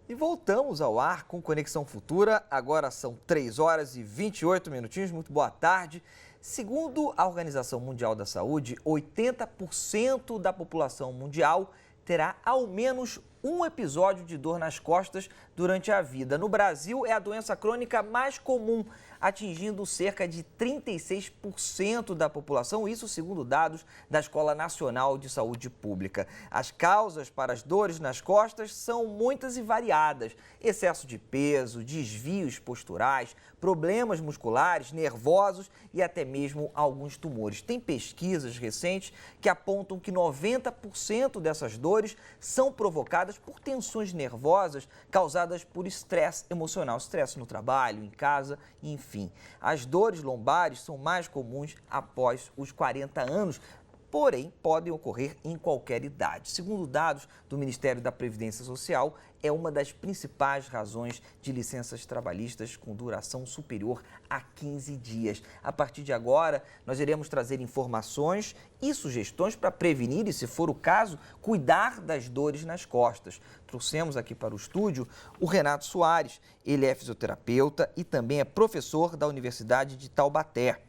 E voltamos ao ar com Conexão Futura. Agora são 3 horas e 28 minutinhos. Muito boa tarde. Segundo a Organização Mundial da Saúde, 80% da população mundial terá ao menos um episódio de dor nas costas durante a vida. No Brasil, é a doença crônica mais comum, atingindo cerca de 36% da população, isso segundo dados da Escola Nacional de Saúde Pública. As causas para as dores nas costas são muitas e variadas: excesso de peso, desvios posturais, problemas musculares, nervosos e até mesmo alguns tumores. Tem pesquisas recentes que apontam que 90% dessas dores são provocadas por tensões nervosas causadas por estresse emocional, estresse no trabalho, em casa, enfim. As dores lombares são mais comuns após os 40 anos, porém podem ocorrer em qualquer idade. Segundo dados do Ministério da Previdência Social, é uma das principais razões de licenças trabalhistas com duração superior a 15 dias. A partir de agora, nós iremos trazer informações e sugestões para prevenir e, se for o caso, cuidar das dores nas costas. Trouxemos aqui para o estúdio o Renato Soares. Ele é fisioterapeuta e também é professor da Universidade de Taubaté.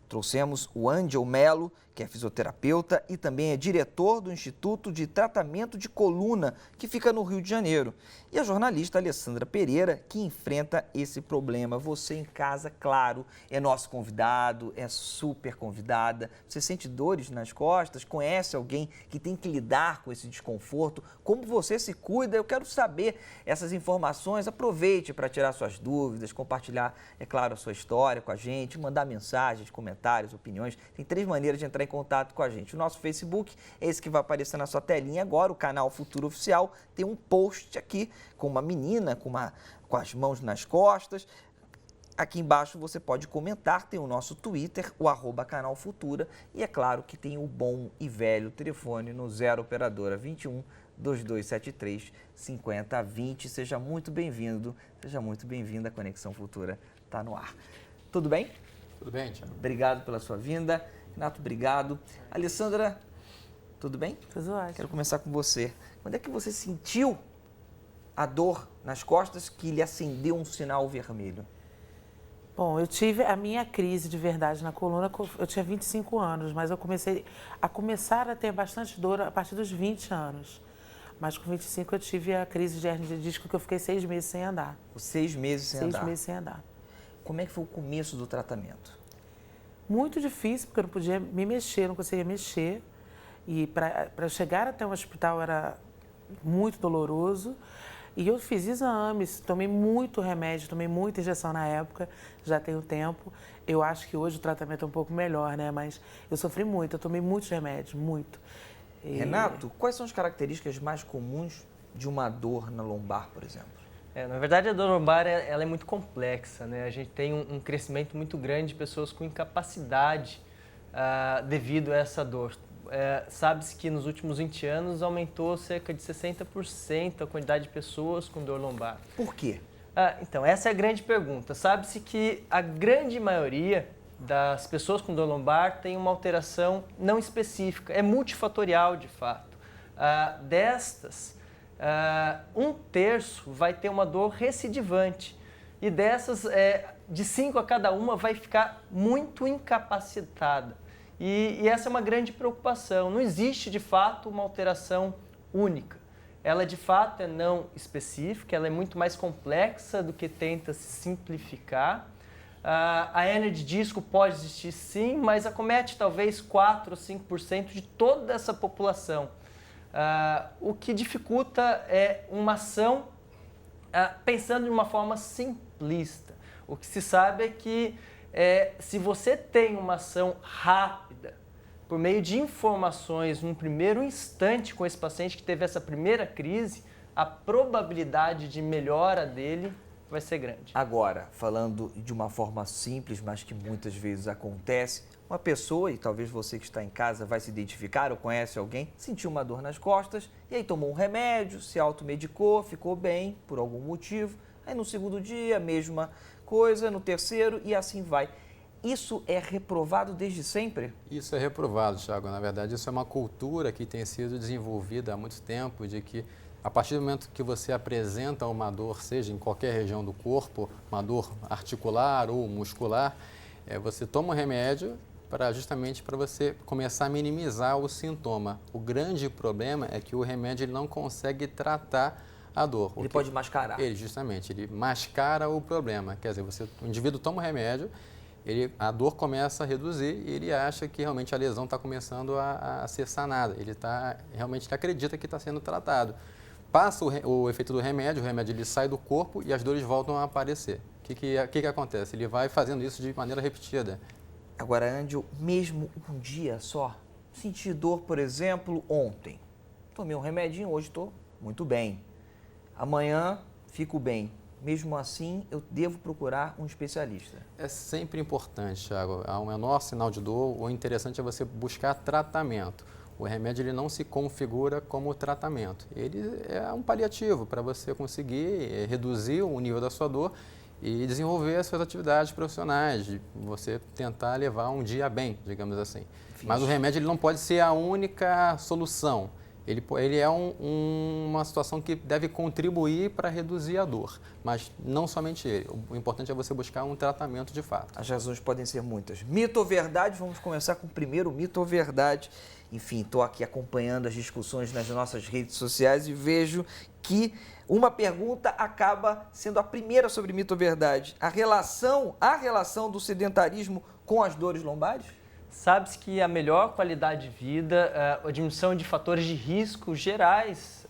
Trouxemos o Ângel Melo, que é fisioterapeuta e também é diretor do Instituto de Tratamento de Coluna, que fica no Rio de Janeiro. E a jornalista Alessandra Pereira, que enfrenta esse problema. Você em casa, claro, é nosso convidado, é super convidada. Você sente dores nas costas? Conhece alguém que tem que lidar com esse desconforto? Como você se cuida? Eu quero saber essas informações. Aproveite para tirar suas dúvidas, compartilhar, é claro, a sua história com a gente, mandar mensagens, comentários, opiniões. Tem 3 maneiras de entrar em contato com a gente. O nosso Facebook é esse que vai aparecer na sua telinha agora, o canal Futuro Oficial. Tem um post aqui com uma menina com as mãos nas costas. Aqui embaixo você pode comentar, tem o nosso Twitter, o @canal Futura, e é claro que tem o bom e velho telefone no 0 operadora 21 2273 5020. Seja muito bem-vindo, seja muito bem-vinda. A Conexão Futura está no ar. Tudo bem? Tudo bem, Tiago. Obrigado pela sua vinda. Renato, obrigado. Alessandra, tudo bem? Tudo ótimo. Quero começar com você. Quando é que você sentiu a dor nas costas que lhe acendeu um sinal vermelho? Bom, eu tive a minha crise de verdade na coluna, eu tinha 25 anos, mas eu comecei a ter bastante dor a partir dos 20 anos. Mas com 25 eu tive a crise de hernia de disco, que eu fiquei 6 meses sem andar. 6 meses sem andar? 6 meses sem andar. Como é que foi o começo do tratamento? Muito difícil, porque eu não podia me mexer, não conseguia mexer. E para chegar até um hospital era muito doloroso. E eu fiz exames, tomei muito remédio, tomei muita injeção na época, já tenho tempo. Eu acho que hoje o tratamento é um pouco melhor, né? Mas eu sofri muito, eu tomei muitos remédios, muito. Renato, quais são as características mais comuns de uma dor na lombar, por exemplo? Na verdade, a dor lombar ela é muito complexa, né? A gente tem um crescimento muito grande de pessoas com incapacidade devido a essa dor. Sabe-se que nos últimos 20 anos aumentou cerca de 60% a quantidade de pessoas com dor lombar. Por quê? Então, essa é a grande pergunta. Sabe-se que a grande maioria das pessoas com dor lombar tem uma alteração não específica, é multifatorial de fato. Destas, 1/3 vai ter uma dor recidivante e dessas, de 5 a cada uma vai ficar muito incapacitada. E essa é uma grande preocupação. Não existe, de fato, uma alteração única. Ela, de fato, é não específica, ela é muito mais complexa do que tenta se simplificar. A hernia de disco pode existir sim, mas acomete talvez 4 ou 5% de toda essa população. O que dificulta é uma ação pensando de uma forma simplista. O que se sabe é que se você tem uma ação rápida, por meio de informações, num primeiro instante com esse paciente que teve essa primeira crise, a probabilidade de melhora dele vai ser grande. Agora, falando de uma forma simples, mas que muitas vezes acontece, uma pessoa, e talvez você que está em casa vai se identificar ou conhece alguém, sentiu uma dor nas costas e aí tomou um remédio, se automedicou, ficou bem por algum motivo. Aí no segundo dia, mesma coisa, no terceiro e assim vai. isso é reprovado desde sempre? Isso é reprovado, Thiago. Na verdade, isso é uma cultura que tem sido desenvolvida há muito tempo, de que a partir do momento que você apresenta uma dor, seja em qualquer região do corpo, uma dor articular ou muscular, você toma um remédio justamente para você começar a minimizar o sintoma. O grande problema é que o remédio ele não consegue tratar a dor. Ele pode mascarar. Ele mascara o problema. Quer dizer, o indivíduo toma o remédio, a dor começa a reduzir e ele acha que realmente a lesão está começando a ser sanada. Ele realmente acredita que está sendo tratado. Passa o efeito do remédio, o remédio ele sai do corpo e as dores voltam a aparecer. O que acontece? Ele vai fazendo isso de maneira repetida. Agora, Ângelo, mesmo um dia só, senti dor, por exemplo, ontem. Tomei um remedinho, hoje estou muito bem. Amanhã fico bem. Mesmo assim, eu devo procurar um especialista. É sempre importante, Thiago. Ao menor sinal de dor, o interessante é você buscar tratamento. O remédio ele não se configura como tratamento. Ele é um paliativo para você conseguir reduzir o nível da sua dor e desenvolver as suas atividades profissionais, de você tentar levar um dia bem, digamos assim. Mas o remédio ele não pode ser a única solução. Ele é uma situação que deve contribuir para reduzir a dor, mas não somente ele. O importante é você buscar um tratamento de fato. As razões podem ser muitas. Mito ou verdade? Vamos começar com o primeiro mito ou verdade. Enfim, estou aqui acompanhando as discussões nas nossas redes sociais e vejo que uma pergunta acaba sendo a primeira sobre mito ou verdade. A relação do sedentarismo com as dores lombares? Sabe-se que a melhor qualidade de vida, a diminuição de fatores de risco gerais,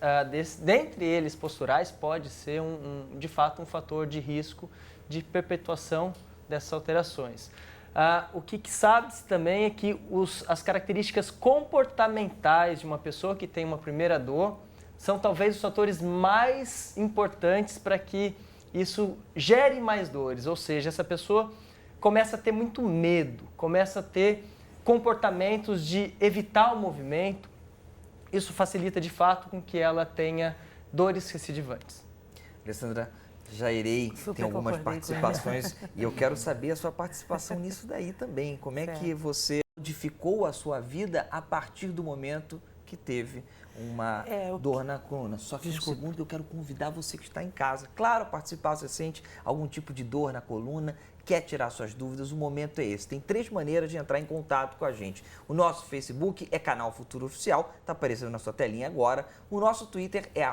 dentre eles posturais, pode ser, de fato, um fator de risco de perpetuação dessas alterações. O que sabe-se também é que as características comportamentais de uma pessoa que tem uma primeira dor são talvez os fatores mais importantes para que isso gere mais dores, ou seja, essa pessoa começa a ter muito medo, começa a ter comportamentos de evitar o movimento. Isso facilita de fato com que ela tenha dores recidivantes. Alessandra, já irei, tem algumas participações e eu quero saber a sua participação nisso daí também. Como é que você modificou a sua vida a partir do momento que teve uma dor na coluna? Só que um segundo eu quero convidar você que está em casa, claro, a participar. Você sente algum tipo de dor na coluna, quer tirar suas dúvidas, o momento é esse. Tem 3 maneiras de entrar em contato com a gente. O nosso Facebook é Canal Futura Oficial, está aparecendo na sua telinha agora. O nosso Twitter é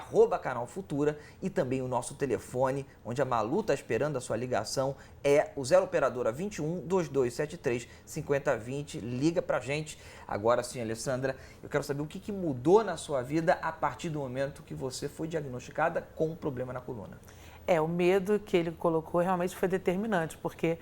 @Canal Futura e também o nosso telefone, onde a Malu está esperando a sua ligação, é o 0 Operadora 21 2273 5020. Liga pra gente. Agora sim, Alessandra, eu quero saber o que mudou na sua vida a partir do momento que você foi diagnosticada com um problema na coluna. O medo que ele colocou realmente foi determinante, porque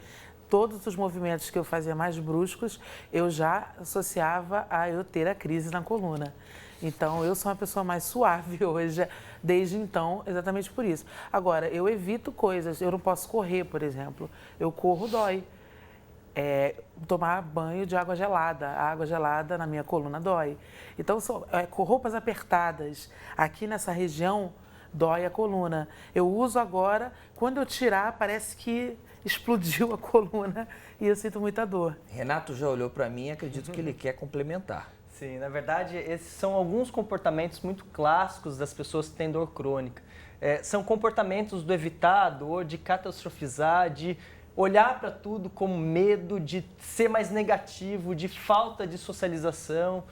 todos os movimentos que eu fazia mais bruscos, eu já associava a eu ter a crise na coluna. Então, eu sou uma pessoa mais suave hoje, desde então, exatamente por isso. Agora, eu evito coisas, eu não posso correr, por exemplo. Eu corro, dói. Tomar banho de água gelada. A água gelada na minha coluna dói. Então, com roupas apertadas, aqui nessa região, dói a coluna. Eu uso agora, quando eu tirar, parece que explodiu a coluna e eu sinto muita dor. Renato já olhou para mim e acredito que ele quer complementar. Sim, na verdade, esses são alguns comportamentos muito clássicos das pessoas que têm dor crônica. São comportamentos do evitar a dor, de catastrofizar, de olhar para tudo com medo, de ser mais negativo, de falta de socialização.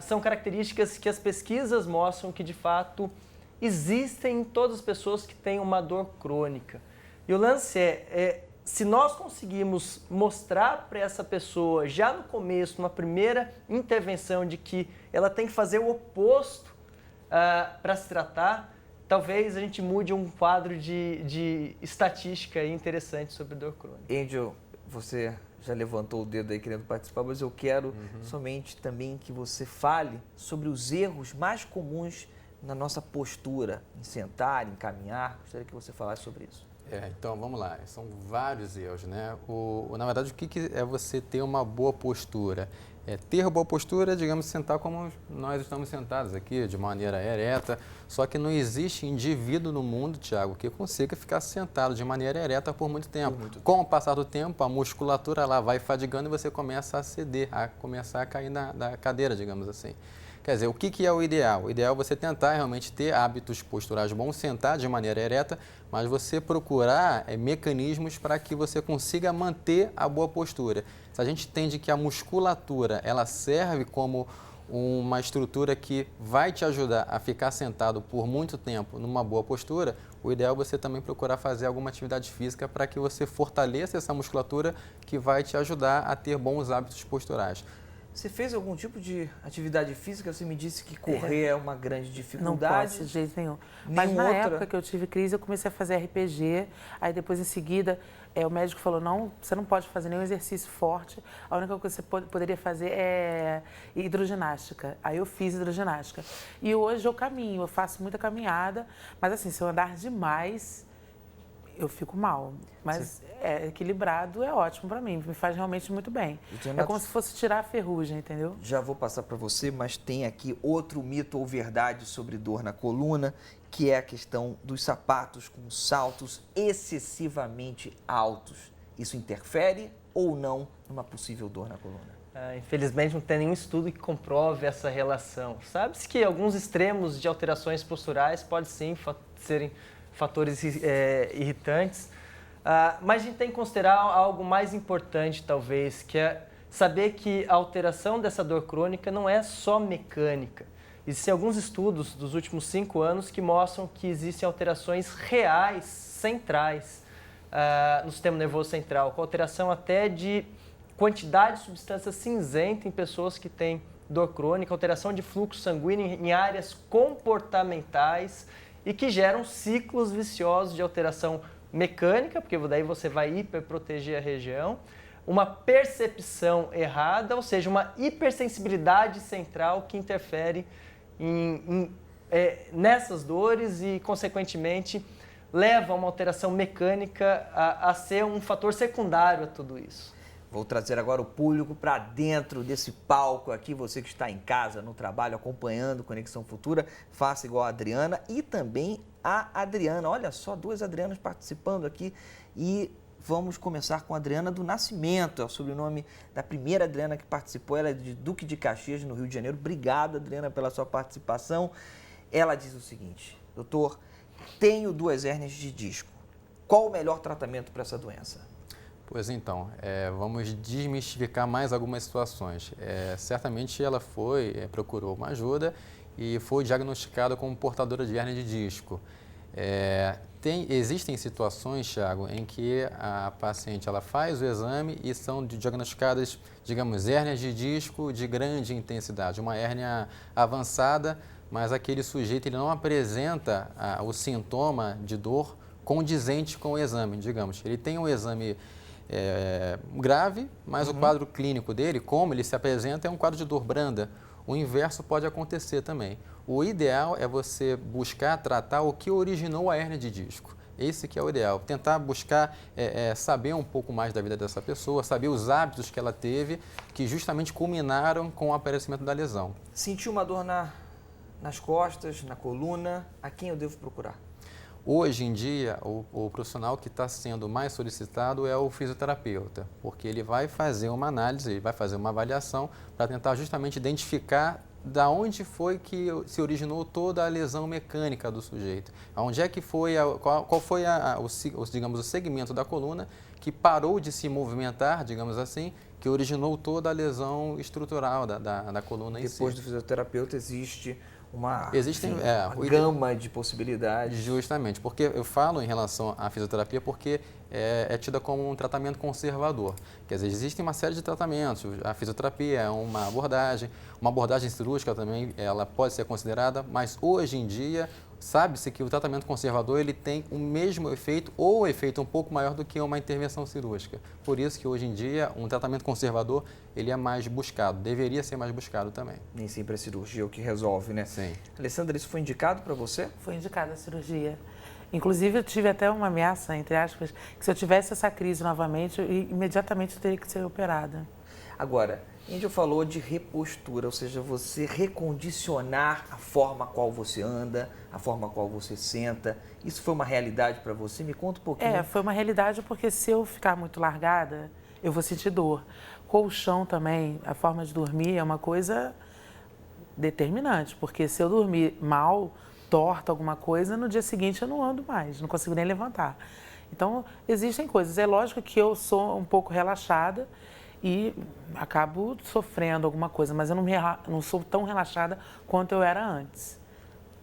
São características que as pesquisas mostram que, de fato, existem em todas as pessoas que têm uma dor crônica. E o lance se nós conseguirmos mostrar para essa pessoa, já no começo, numa primeira intervenção, de que ela tem que fazer o oposto para se tratar, talvez a gente mude um quadro de estatística interessante sobre dor crônica. Angel, você já levantou o dedo aí querendo participar, mas eu quero somente também que você fale sobre os erros mais comuns na nossa postura, em sentar, em caminhar. Gostaria que você falasse sobre isso. Então, vamos lá. São vários erros, né? Na verdade, o que é você ter uma boa postura? ter boa postura, digamos, sentar como nós estamos sentados aqui, de maneira ereta. Só que não existe indivíduo no mundo, Tiago, que consiga ficar sentado de maneira ereta por muito tempo. Com o passar do tempo, a musculatura lá vai fadigando e você começa a ceder, a começar a cair da cadeira, digamos assim. Quer dizer, o que é o ideal? O ideal é você tentar realmente ter hábitos posturais bons, sentar de maneira ereta, mas você procurar mecanismos para que você consiga manter a boa postura. Se a gente entende que a musculatura ela serve como uma estrutura que vai te ajudar a ficar sentado por muito tempo numa boa postura, o ideal é você também procurar fazer alguma atividade física para que você fortaleça essa musculatura que vai te ajudar a ter bons hábitos posturais. Você fez algum tipo de atividade física? Você me disse que correr é uma grande Não dificuldade. posso, de jeito nenhum. Mas na outra? época que eu tive crise, eu comecei a fazer RPG. Aí depois, em seguida, o médico falou, não, você não pode fazer nenhum exercício forte. A única coisa que você poderia fazer é hidroginástica. Aí eu fiz hidroginástica. E hoje eu caminho, eu faço muita caminhada. Mas assim, se eu andar demais, eu fico mal. Mas equilibrado é ótimo para mim, me faz realmente muito bem. É como se fosse tirar a ferrugem, entendeu? Já vou passar para você, mas tem aqui outro mito ou verdade sobre dor na coluna, que é a questão dos sapatos com saltos excessivamente altos. Isso interfere ou não numa possível dor na coluna? Infelizmente não tem nenhum estudo que comprove essa relação. Sabe-se que alguns extremos de alterações posturais podem sim serem fatores irritantes, mas a gente tem que considerar algo mais importante talvez, que é saber que a alteração dessa dor crônica não é só mecânica. Existem alguns estudos dos últimos 5 anos que mostram que existem alterações reais, centrais, no sistema nervoso central, com alteração até de quantidade de substância cinzenta em pessoas que têm dor crônica, alteração de fluxo sanguíneo em áreas comportamentais e que geram ciclos viciosos de alteração mecânica, porque daí você vai hiperproteger a região, uma percepção errada, ou seja, uma hipersensibilidade central que interfere nessas dores e, consequentemente, leva a uma alteração mecânica a ser um fator secundário a tudo isso. Vou trazer agora o público para dentro desse palco aqui. Você que está em casa, no trabalho, acompanhando Conexão Futura, faça igual a Adriana e também a Adriana. Olha só, 2 Adrianas participando aqui e vamos começar com a Adriana do Nascimento. É o sobrenome da primeira Adriana que participou. Ela é de Duque de Caxias, no Rio de Janeiro. Obrigado, Adriana, pela sua participação. Ela diz o seguinte: doutor, tenho 2 hérnias de disco. Qual o melhor tratamento para essa doença? Pois então, vamos desmistificar mais algumas situações. Certamente ela procurou uma ajuda e foi diagnosticada como portadora de hérnia de disco. Existem situações, Thiago, em que a paciente ela faz o exame e são diagnosticadas, digamos, hérnias de disco de grande intensidade, uma hérnia avançada, mas aquele sujeito ele não apresenta o sintoma de dor condizente com o exame, digamos. Ele tem um exame grave, mas o quadro clínico dele, como ele se apresenta, é um quadro de dor branda. O inverso pode acontecer também. O ideal é você buscar tratar o que originou a hérnia de disco. Esse que é o ideal. Tentar buscar saber um pouco mais da vida dessa pessoa, saber os hábitos que ela teve, que justamente culminaram com o aparecimento da lesão. Sentiu uma dor nas costas, na coluna, a quem eu devo procurar? Hoje em dia, o profissional que está sendo mais solicitado é o fisioterapeuta, porque ele vai fazer uma análise, ele vai fazer uma avaliação para tentar justamente identificar da onde foi que se originou toda a lesão mecânica do sujeito. Onde é que foi, qual foi digamos, o segmento da coluna que parou de se movimentar, digamos assim, que originou toda a lesão estrutural da coluna em si. Depois do fisioterapeuta existe uma gama de possibilidades. Justamente, porque eu falo em relação à fisioterapia porque é tida como um tratamento conservador. Quer dizer, existem uma série de tratamentos. A fisioterapia é uma abordagem cirúrgica também, ela pode ser considerada, mas hoje em dia sabe-se que o tratamento conservador ele tem o mesmo efeito ou um efeito um pouco maior do que uma intervenção cirúrgica. Por isso que hoje em dia um tratamento conservador ele é mais buscado, deveria ser mais buscado também. Nem sempre a cirurgia é o que resolve, né? Sim. Alessandra, isso foi indicado para você? Foi indicada a cirurgia. Inclusive, eu tive até uma ameaça, entre aspas, que se eu tivesse essa crise novamente, imediatamente eu teria que ser operada. Agora, Angel falou de repostura, ou seja, você recondicionar a forma qual você anda, a forma qual você senta. Isso foi uma realidade para você? Me conta um pouquinho. Foi uma realidade porque se eu ficar muito largada, eu vou sentir dor. Colchão também, a forma de dormir é uma coisa determinante, porque se eu dormir mal, torta alguma coisa, no dia seguinte eu não ando mais, não consigo nem levantar. Então, existem coisas. É lógico que eu sou um pouco relaxada e acabo sofrendo alguma coisa, mas eu não sou tão relaxada quanto eu era antes.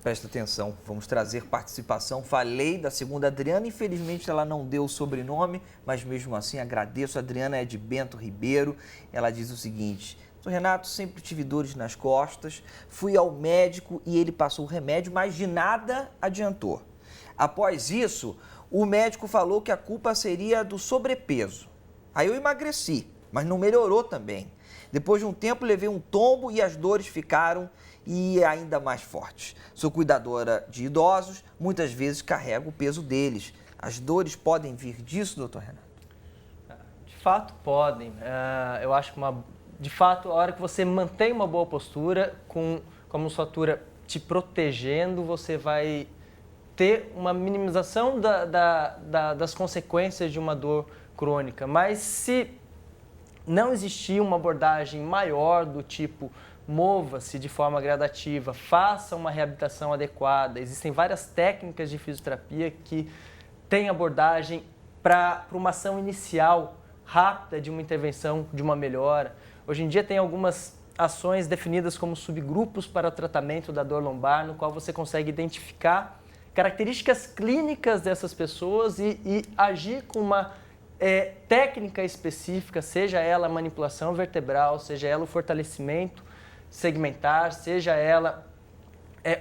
Presta atenção, vamos trazer participação. Falei da segunda Adriana, infelizmente ela não deu o sobrenome, mas mesmo assim agradeço. A Adriana é de Bento Ribeiro. Ela diz o seguinte: Doutor Renato, sempre tive dores nas costas, fui ao médico e ele passou o remédio, mas de nada adiantou. Após isso, o médico falou que a culpa seria do sobrepeso. Aí eu emagreci, mas não melhorou também. Depois de um tempo, levei um tombo e as dores ficaram ainda mais fortes. Sou cuidadora de idosos, muitas vezes carrego o peso deles. As dores podem vir disso, doutor Renato? De fato, podem. Eu acho que de fato, a hora que você mantém uma boa postura, com a musculatura te protegendo, você vai ter uma minimização das consequências de uma dor crônica. Mas se não existir uma abordagem maior do tipo mova-se de forma gradativa, faça uma reabilitação adequada, existem várias técnicas de fisioterapia que têm abordagem para uma ação inicial rápida de uma intervenção, de uma melhora. Hoje em dia tem algumas ações definidas como subgrupos para o tratamento da dor lombar, no qual você consegue identificar características clínicas dessas pessoas e agir com uma técnica específica, seja ela a manipulação vertebral, seja ela o fortalecimento segmentar, seja ela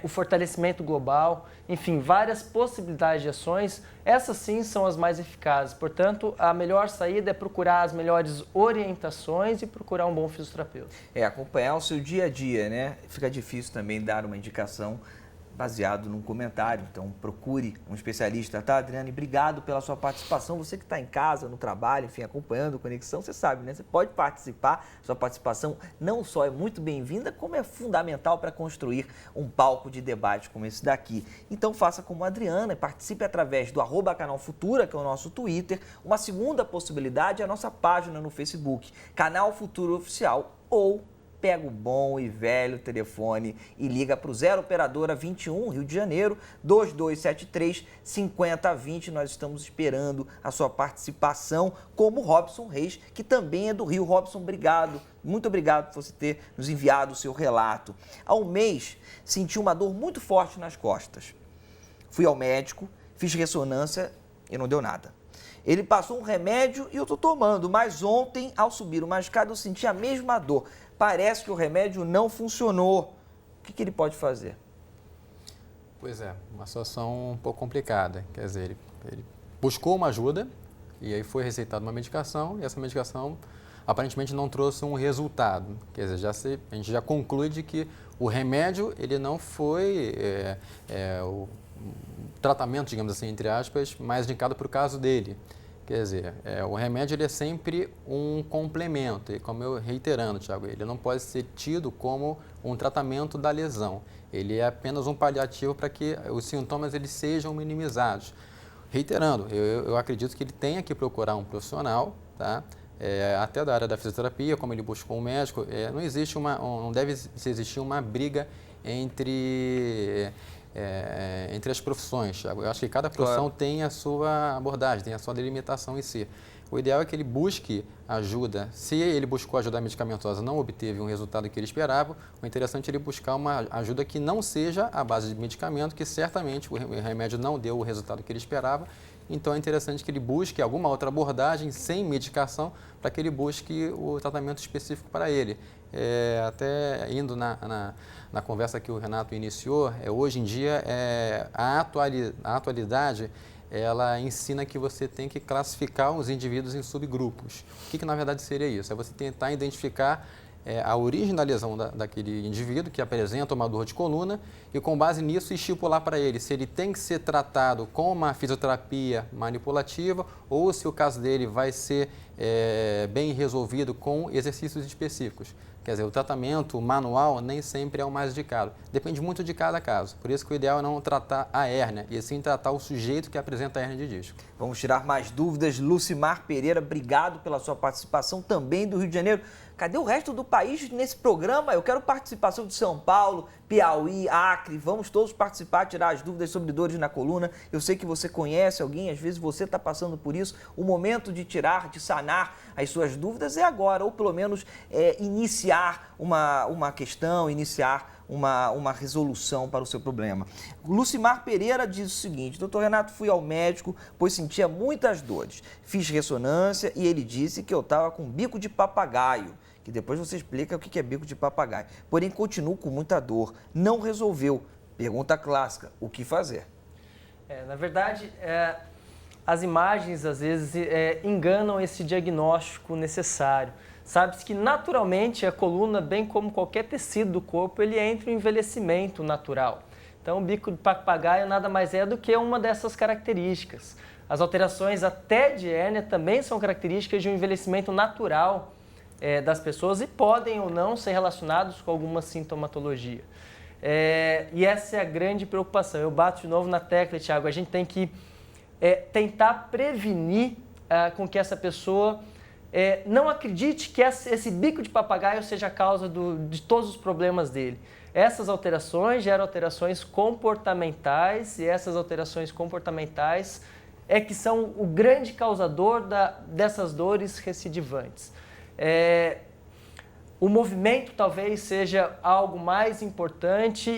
o fortalecimento global, enfim, várias possibilidades de ações. Essas sim são as mais eficazes. Portanto, a melhor saída é procurar as melhores orientações e procurar um bom fisioterapeuta. Acompanhar o seu dia a dia, né? Fica difícil também dar uma indicação baseado num comentário, então procure um especialista, tá, Adriana? E obrigado pela sua participação. Você que está em casa, no trabalho, enfim, acompanhando o Conexão, você sabe, né? Você pode participar, sua participação não só é muito bem-vinda, como é fundamental para construir um palco de debate como esse daqui. Então faça como a Adriana e participe através do @Canal Futura, que é o nosso Twitter. Uma segunda possibilidade é a nossa página no Facebook, Canal Futura Oficial, ou pega o bom e velho telefone e liga para o 0 Operadora 21, Rio de Janeiro, 2273-5020. Nós estamos esperando a sua participação, como Robson Reis, que também é do Rio. Robson, obrigado. Muito obrigado por você ter nos enviado o seu relato. Há um mês, senti uma dor muito forte nas costas. Fui ao médico, fiz ressonância e não deu nada. Ele passou um remédio e eu estou tomando, mas ontem, ao subir uma escada, eu senti a mesma dor. Parece que o remédio não funcionou. O que ele pode fazer? Pois é, uma situação um pouco complicada. Quer dizer, ele buscou uma ajuda e aí foi receitada uma medicação e essa medicação aparentemente não trouxe um resultado. Quer dizer, a gente já conclui de que o remédio ele não foi o tratamento, digamos assim, entre aspas, mais indicado para o caso dele. Quer dizer, o remédio ele é sempre um complemento, e como eu reiterando, Thiago, ele não pode ser tido como um tratamento da lesão. Ele é apenas um paliativo para que os sintomas eles sejam minimizados. Reiterando, eu acredito que ele tenha que procurar um profissional, tá? Até da área da fisioterapia, como ele buscou um médico, não deve existir uma briga entre as profissões, Thiago. Eu acho que cada profissão tem a sua abordagem, tem a sua delimitação em si. O ideal é que ele busque ajuda. Se ele buscou ajuda medicamentosa e não obteve um resultado que ele esperava, o interessante é ele buscar uma ajuda que não seja à base de medicamento, que certamente o remédio não deu o resultado que ele esperava. Então é interessante que ele busque alguma outra abordagem sem medicação para que ele busque o tratamento específico para ele. Até indo na conversa que o Renato iniciou, hoje em dia a atualidade ela ensina que você tem que classificar os indivíduos em subgrupos. O que na verdade seria isso? É você tentar identificar a origem da lesão daquele indivíduo que apresenta uma dor de coluna e, com base nisso, estipular para ele se ele tem que ser tratado com uma fisioterapia manipulativa ou se o caso dele vai ser bem resolvido com exercícios específicos. Quer dizer, o tratamento manual nem sempre é o mais indicado. Depende muito de cada caso. Por isso que o ideal é não tratar a hérnia, e sim tratar o sujeito que apresenta a hérnia de disco. Vamos tirar mais dúvidas. Lucimar Pereira, obrigado pela sua participação, também do Rio de Janeiro. Cadê o resto do país nesse programa? Eu quero participação de São Paulo, Piauí, Acre. Vamos todos participar, tirar as dúvidas sobre dores na coluna. Eu sei que você conhece alguém, às vezes você está passando por isso. O momento de tirar, de sanar as suas dúvidas é agora, ou pelo menos iniciar uma questão, iniciar uma resolução para o seu problema. Lucimar Pereira diz o seguinte: doutor Renato, fui ao médico, pois sentia muitas dores. Fiz ressonância e ele disse que eu estava com bico de papagaio, que depois você explica o que é bico de papagaio. Porém, continuo com muita dor. Não resolveu. Pergunta clássica: o que fazer? Na verdade, as imagens às vezes enganam esse diagnóstico necessário. Sabe-se que naturalmente a coluna, bem como qualquer tecido do corpo, ele entra em envelhecimento natural. Então o bico de papagaio nada mais é do que uma dessas características. As alterações até de hérnia também são características de um envelhecimento natural das pessoas e podem ou não ser relacionados com alguma sintomatologia. E essa é a grande preocupação. Eu bato de novo na tecla, Thiago, a gente tem que tentar prevenir com que essa pessoa não acredite que esse bico de papagaio seja a causa de todos os problemas dele. Essas alterações geram alterações comportamentais e essas alterações comportamentais que são o grande causador dessas dores recidivantes. O movimento talvez seja algo mais importante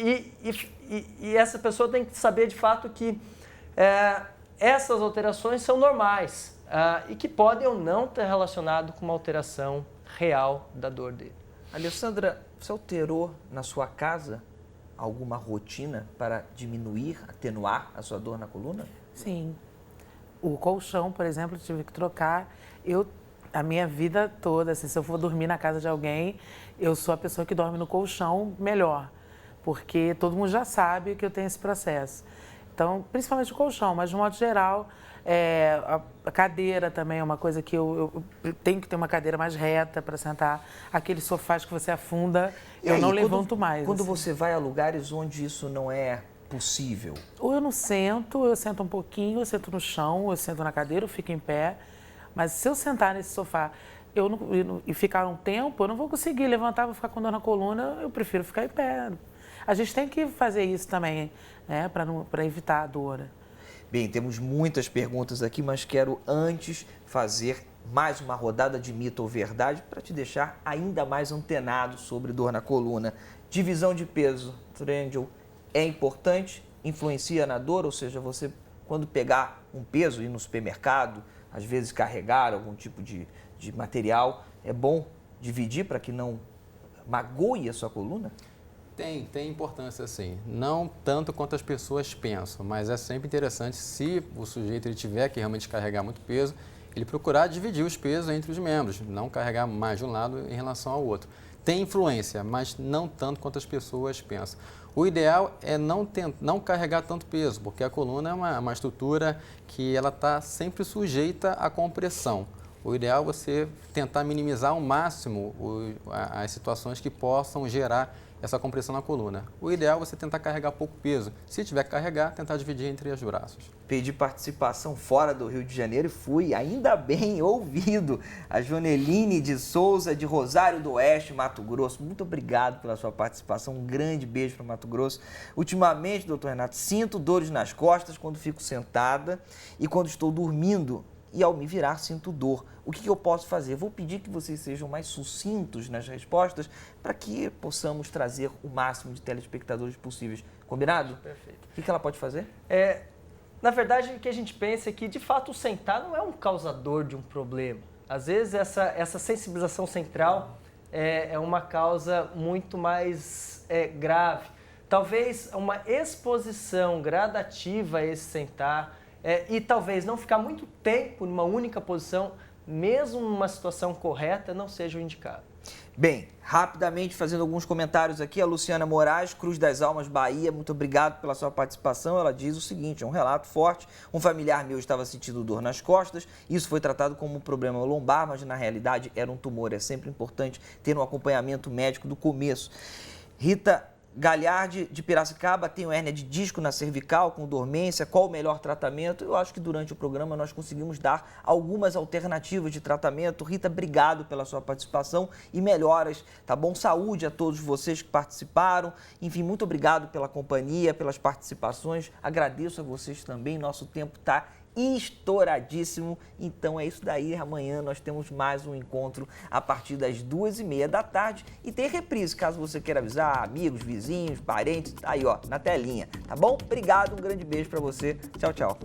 e essa pessoa tem que saber de fato que essas alterações são normais e que podem ou não ter relacionado com uma alteração real da dor dele. Alessandra, você alterou na sua casa alguma rotina para diminuir, atenuar a sua dor na coluna? Sim. O colchão, por exemplo, eu tive que trocar. A minha vida toda, assim, se eu for dormir na casa de alguém, eu sou a pessoa que dorme no colchão melhor, porque todo mundo já sabe que eu tenho esse processo. Então, principalmente o colchão, mas de um modo geral, a cadeira também é uma coisa que eu tenho que ter uma cadeira mais reta para sentar. Aqueles sofás que você afunda, eu não levanto mais. Quando assim. você vai a lugares onde isso não é possível? Ou eu não sento, eu sento um pouquinho, eu sento no chão, eu sento na cadeira, eu fico em pé. Mas se eu sentar nesse sofá e ficar um tempo, eu não vou conseguir levantar, vou ficar com dor na coluna, eu prefiro ficar em pé. A gente tem que fazer isso também, né, para evitar a dor. Bem, temos muitas perguntas aqui, mas quero antes fazer mais uma rodada de mito ou verdade para te deixar ainda mais antenado sobre dor na coluna. Divisão de peso, Angel, é importante? Influencia na dor? Ou seja, você quando pegar um peso e ir no supermercado, às vezes carregar algum tipo de material, é bom dividir para que não magoe a sua coluna? Tem importância sim, não tanto quanto as pessoas pensam, mas é sempre interessante se o sujeito ele tiver que realmente carregar muito peso, ele procurar dividir os pesos entre os membros, não carregar mais de um lado em relação ao outro. Tem influência, mas não tanto quanto as pessoas pensam. O ideal é não carregar tanto peso, porque a coluna é uma estrutura que ela está sempre sujeita à compressão. O ideal é você tentar minimizar ao máximo as situações que possam gerar essa compressão na coluna. O ideal é você tentar carregar pouco peso. Se tiver que carregar, tentar dividir entre os braços. Pedi participação fora do Rio de Janeiro e fui, ainda bem, ouvido. A Joneline de Souza, de Rosário do Oeste, Mato Grosso. Muito obrigado pela sua participação. Um grande beijo para Mato Grosso. Ultimamente, doutor Renato, sinto dores nas costas quando fico sentada e quando estou dormindo. E ao me virar, sinto dor. O que eu posso fazer? Vou pedir que vocês sejam mais sucintos nas respostas para que possamos trazer o máximo de telespectadores possíveis. Combinado? Perfeito. O que ela pode fazer? Na verdade, o que a gente pensa é que, de fato, o sentar não é um causador de um problema. Às vezes, essa sensibilização central é uma causa muito mais grave. Talvez uma exposição gradativa a esse sentar e talvez não ficar muito tempo numa única posição, mesmo numa situação correta, não seja o indicado. Bem, rapidamente fazendo alguns comentários aqui, a Luciana Moraes, Cruz das Almas, Bahia, muito obrigado pela sua participação. Ela diz o seguinte, é um relato forte, um familiar meu estava sentindo dor nas costas, isso foi tratado como um problema lombar, mas na realidade era um tumor. É sempre importante ter um acompanhamento médico do começo. Rita Galhardi, de Piracicaba, tenho hérnia de disco na cervical com dormência, qual o melhor tratamento? Eu acho que durante o programa nós conseguimos dar algumas alternativas de tratamento. Rita, obrigado pela sua participação e melhoras, tá bom? Saúde a todos vocês que participaram. Enfim, muito obrigado pela companhia, pelas participações. Agradeço a vocês também, nosso tempo está estouradíssimo, então é isso daí. Amanhã nós temos mais um encontro a partir das 2h30 da tarde e tem reprise, caso você queira avisar amigos, vizinhos, parentes, tá aí ó, na telinha, tá bom? Obrigado, um grande beijo pra você, tchau, tchau.